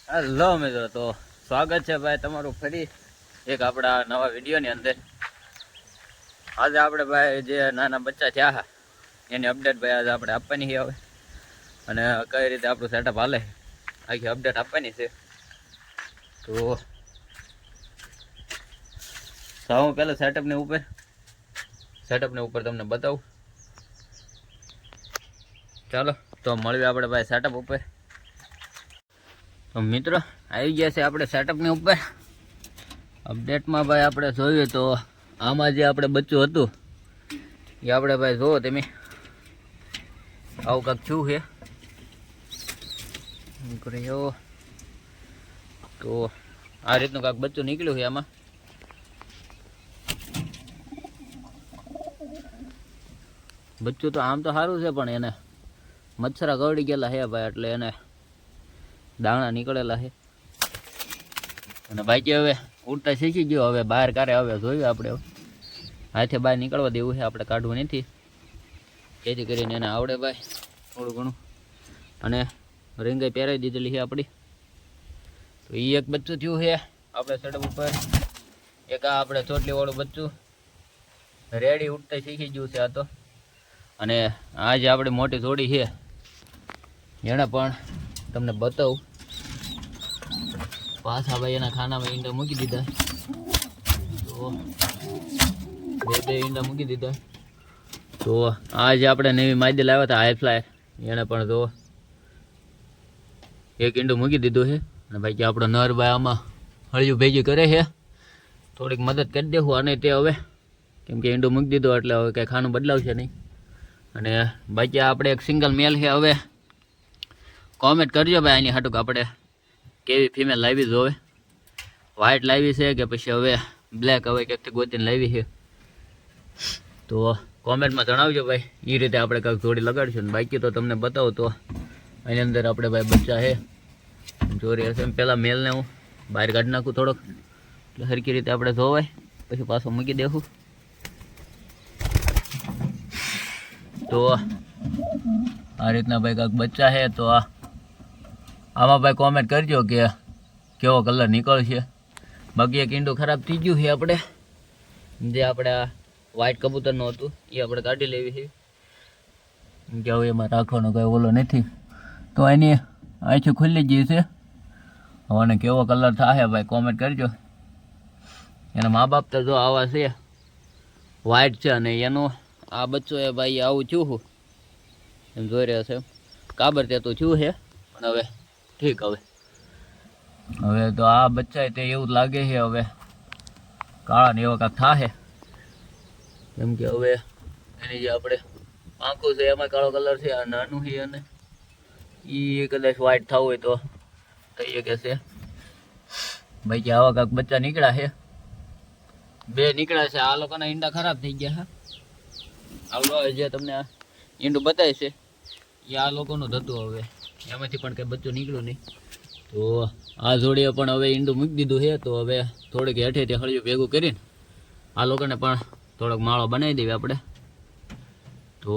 Hello મિત્રો, તો સ્વાગત છે ભાઈ તમારું ફરી એક આપણા નવા વિડીયોની અંદર. આજે આપણે ભાઈ જે નાના બચ્ચા થયા એની અપડેટ ભાઈ આજે આપણે આપવાની છે હવે, અને કઈ રીતે આપણું સેટઅપ હાલે આખી અપડેટ આપવાની છે. તો હું પહેલાં સેટઅપની ઉપર તમને બતાવું. ચાલો તો મળીએ આપણે ભાઈ સેટઅપ ઉપર. તો મિત્રો આવી ગયા છે આપણે સેટઅપની ઉપર. અપડેટમાં ભાઈ આપણે જોઈએ તો આમાં જે આપણે બચ્ચું હતું એ આપણે ભાઈ જોવો તમે આવું કાંક શું છે તો આ રીતનું કાંક બચ્ચું નીકળ્યું છે. આમાં બચ્ચું તો આમ તો સારું છે, પણ એને મચ્છરા કરડી ગયેલા છે ભાઈ, એટલે એને દાણા નીકળેલા છે. અને બાકી હવે ઉડતા શીખી ગયો, હવે બહાર કારે હવે જોયું આપણે હાથે બહાર નીકળવા દેવું છે, આપણે કાઢવું નથી, જેથી કરીને એને આવડે ભાઈ થોડું ઘણું. અને રીંગાઈ પહેરાવી દીધેલી છે આપણી. તો એ એક બચ્ચું થયું છે આપણે સડક ઉપર. એક આ આપણે ચોટલીવાળું બચ્ચું રેડી ઉડતા શીખી ગયું છે આ તો. અને આ જે આપણી મોટી જોડી છે એને પણ તમને બતાવું. પાછા ભાઈ એના ખાનામાં ઈંડા મૂકી દીધા, તો બે ઈંડા મૂકી દીધા. તો આ જે આપણે નવી માદી લાવ્યા હતા હાઈ ફ્લાય, એને પણ તો એક ઈંડું મૂકી દીધું છે. અને બાકી આપણો નર ભાઈ આમાં હળિયું ભેગી કરે છે, થોડીક મદદ કરી દેવું અને તે હવે, કેમ કે ઈંડું મૂકી દીધું એટલે હવે કંઈ ખાનું બદલાવશે નહીં. અને બાકી આપણે એક સિંગલ મેલ છે. હવે કોમેન્ટ કરજો ભાઈ આની હાટુક આપણે કેવી ફિમેલ લાવી જોવે, વ્હાઇટ લાવી છે કે પછી હવે બ્લેક હવે ક્યાંકથી ગોતીને લાવી છે, તો કોમેન્ટમાં જણાવજો ભાઈ. એ રીતે આપણે કંઈક જોડી લગાડીશું. બાકી તો તમને બતાવો તો એની અંદર આપણે ભાઈ બચ્ચા છે જોરી હશે. પહેલાં મેલને હું બહાર કાઢી નાખું થોડોક, એટલે સરખી રીતે આપણે જોવાય, પછી પાછો મૂકી દેવું. તો આ રીતના ભાઈ કાંઈક બચ્ચા છે. તો આમાં ભાઈ કોમેન્ટ કરજો કે કેવો કલર નીકળશે. બાકી એક ઈંડું ખરાબ થઈ ગયું છે આપણે, જે આપણે આ વ્હાઇટ કબૂતરનું હતું એ આપણે કાઢી લેવી છે, કે હવે એમાં રાખવાનો કંઈ ઓલો નથી. તો એની આંખી ખુલ્લી ગઈ છે. હવે કેવો કલર થાય ભાઈ કોમેન્ટ કરજો. એના મા બાપ તો જો આવા છે, વ્હાઇટ છે, અને એનું આ બચ્ચો એ ભાઈ આવું થયું એમ જોઈ રહ્યા છે. કાબર તે તો થયું છે, પણ હવે ઠીક. હવે તો આ બચ્ચા તે એવું લાગે છે હવે કાળા ને એવા કાંક થાશે, કેમ કે હવે એની જે આપણે આંખો છે એમાં કાળો કલર છે, આ નાનું છે, અને એ કદાચ વ્હાઇટ થવું હોય તો થઈ શકે છે. બાકી આવા કાંક બચ્ચા નીકળ્યા છે, બે નીકળ્યા છે. આ લોકોના ઈંડા ખરાબ થઈ ગયા છે. આવડો જે તમને આ ઈંડું બતાવે છે એ આ લોકોનું જ હતું. હવે એમાંથી પણ કંઈ બચ્ચું નીકળ્યું નહીં. તો આ જોડીએ પણ હવે ઈંડું મૂકી દીધું છે. તો હવે થોડીક હેઠેથી હળિયું ભેગું કરીને આ લોકોને પણ થોડોક માળો બનાવી દેવી આપણે. તો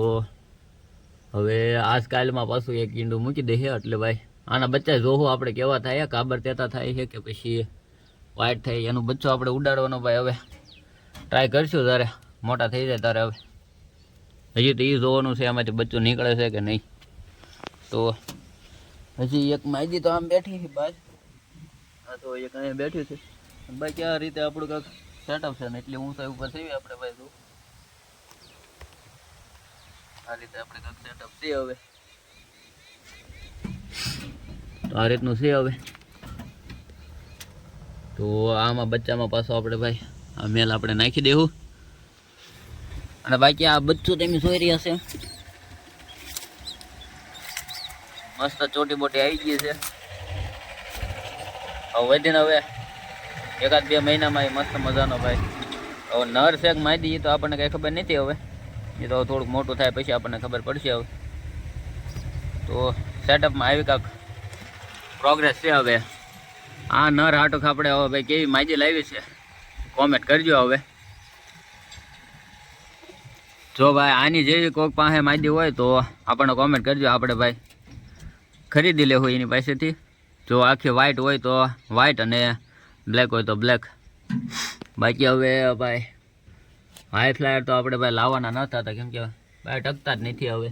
હવે આજકાલમાં પાછું એક ઈંડું મૂકી દે છે, એટલે ભાઈ આના બચ્ચા જોવું આપણે કેવા થાય, કાબર તેતા થાય છે કે પછી વ્હાઇટ થાય, એનું બચ્ચું આપણે ઉડાડવાનો ભાઈ હવે ટ્રાય કરશું જ્યારે મોટા થઈ જાય ત્યારે. હવે હજી તો એ જોવાનું છે એમાંથી બચ્ચું નીકળે છે કે નહીં. તો હજી એક માયદી તો આમ બેઠી છે બાજ, હા તો એક અહીંયા બેઠી છે. બાકી આ રીતે આપણું કાંઈક સેટઅપ છે ને, એટલે ઊંચાઈ ઉપર થઈ આપણે ભાઈ જો આ રીતે આપણે કાંઈક સેટઅપ છે. હવે તો આ રીતનું છે. હવે તો આમાં બચ્ચામાં પાછો આપણે ભાઈ આ મેલ આપણે નાખી દેવું. અને બાકી આ બચ્ચું તમે જોઈ રહ્યા છે, મસ્ત ચોટી બોટી આવી ગઈ છે. હવે વધીને હવે એકાદ બે મહિનામાં એ મસ્ત મજાનો ભાઈ હવે નર છે કે માદી એ તો આપણને કંઈ ખબર નથી. હવે એ તો થોડુંક મોટું થાય પછી આપણને ખબર પડશે. હવે તો સેટઅપમાં આવી કાંક પ્રોગ્રેસ છે. હવે આ નર હાટુક આપણે હવે ભાઈ કેવી માદી લાવી છે કોમેન્ટ કરજો. હવે જો ભાઈ આની જેવી કોઈક પાસે માદી હોય તો આપણને કોમેન્ટ કરજો, આપણે ભાઈ ખરીદી લેવું એની પાસેથી. જો આખી વ્હાઈટ હોય તો વ્હાઈટ અને બ્લેક હોય તો બ્લેક. બાકી હવે ભાઈ હાઈ ફ્લાયર તો આપણે ભાઈ લાવવાના નહોતા હતા, કેમ કે ભાઈ ટકતા જ નથી હવે.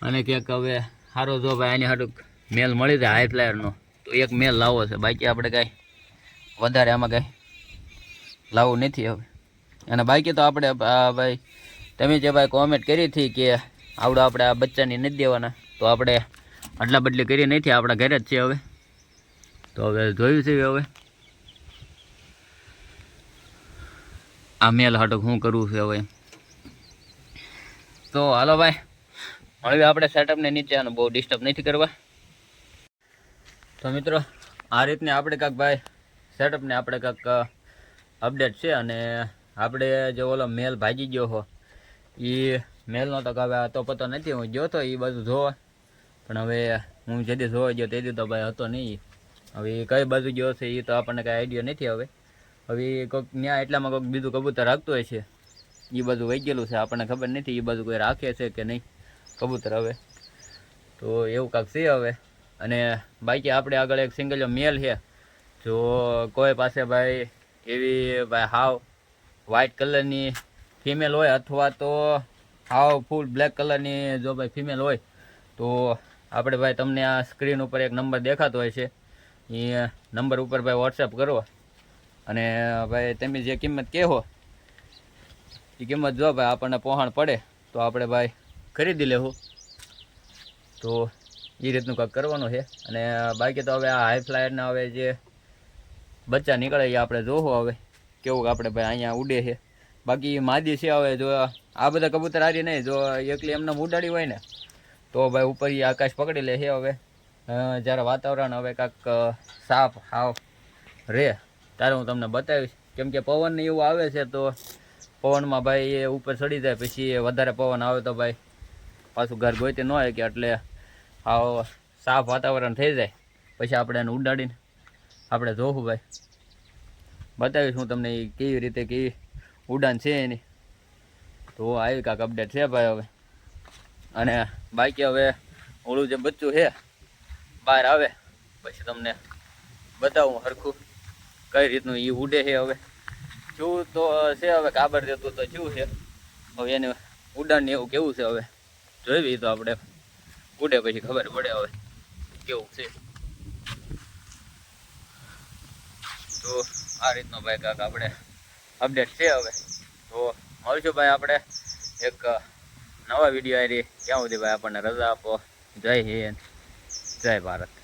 અને ક્યાંક હવે સારો જો ભાઈ આની હાટું મેલ મળી જાય હાઈ ફ્લાયરનો તો એક મેલ લાવવો છે. બાકી આપણે કાંઈ વધારે આમાં કાંઈ લાવવું નથી હવે. અને બાકી તો આપણે ભાઈ તમે જે ભાઈ કોમેન્ટ કરી હતી કે આવડે આપણે આ બચ્ચાની નથી દેવાના, તો આપણે અદલા બદલી કરી નથી, આપણા ઘરે જ છે હવે. તો હવે જોયું છે હવે આ મેલ હાટું શું કરવું છે હવે. તો હાલો ભાઈ હવે આપણે સેટઅપને નીચે આનું બહુ ડિસ્ટર્બ નથી કરવા. તો મિત્રો આ રીતને આપણે કાંક ભાઈ સેટઅપને આપણે કાંક અપડેટ છે. અને આપણે જે ઓલો મેલ ભાગી ગયો હો એ મેલનો તો હવે તો પતો નથી, હું ગયો તો એ બાજુ જોવા, પણ હવે હું જેથી જોવા ગયો તેથી તો ભાઈ હતો નહીં. હવે એ કઈ બાજુ ગયો છે એ તો આપણને કાંઈ આઈડિયા નથી. હવે કોઈક ત્યાં એટલામાં કોઈક બીજું કબૂતર રાખતું હોય છે, એ બાજુ વહી ગયેલું છે, આપણને ખબર નથી એ બાજુ કોઈ રાખે છે કે નહીં કબૂતર હવે. તો એવું કાંક છે હવે. અને બાકી આપણે આગળ એક સિંગલ મેલ છે, જો કોઈ પાસે ભાઈ એવી ભાઈ હાવ વ્હાઇટ કલરની ફિમેલ હોય અથવા તો હાવ ફૂલ બ્લેક કલરની જો ભાઈ ફિમેલ હોય તો આપણે ભાઈ તમને આ સ્ક્રીન ઉપર એક નંબર દેખાતો હોય છે, એ નંબર ઉપર ભાઈ વોટ્સએપ કરો. અને ભાઈ તમે જે કિંમત કહેવો એ કિંમત જો ભાઈ આપણને પહોંચ પડે તો આપણે ભાઈ ખરીદી લેવું. તો એ રીતનું કંઈક કરવાનું છે. અને બાકી તો હવે આ હાઈ ફ્લાયરના હવે જે બચ્ચા નીકળે એ આપણે જોવો હવે કેવું આપણે ભાઈ અહીંયા ઉડે છે. બાકી માદી છે હવે, જો આ બધા કબૂતર હારી નહીં, જો એકલી એમને ઉડાડી હોય ને તો ભાઈ ઉપર એ આકાશ પકડી લે છે. હવે જ્યારે વાતાવરણ હવે કાંક સાફ હાવ રહે ત્યારે હું તમને બતાવીશ, કેમ કે પવન એવું આવે છે તો પવનમાં ભાઈ એ ઉપર ચડી જાય, પછી વધારે પવન આવે તો ભાઈ પાછું ઘર ગોઈતી ન હોય કે એટલે આવ સાફ વાતાવરણ થઈ જાય પછી આપણે એને ઉડાડીને આપણે જોવું ભાઈ બતાવીશ હું તમને એ કેવી રીતે કેવી ઉડાન છે એની. તો આવી કાંક અપડેટ છે ભાઈ હવે. અને બાકી હવે ઓલું જે બચ્ચું છે બહાર આવે પછી તમને બતાવું હરખું કઈ રીતનું એ ઉડે છે. હવે શું તો છે હવે કાબર દેતું તો શું છે હવે એને ઉડાન એવું કેવું છે હવે જોઈ તો આપણે ઉડે પછી ખબર પડે હવે કેવું છે. તો આ રીતનો ભાઈ કાંક આપણે અપડેટ છે હવે. તો મળશું ભાઈ આપણે એક નવા વિડીયો આવી, ત્યાં સુધી ભાઈ આપણને રજા આપો. જય હિન્દ, જય ભારત.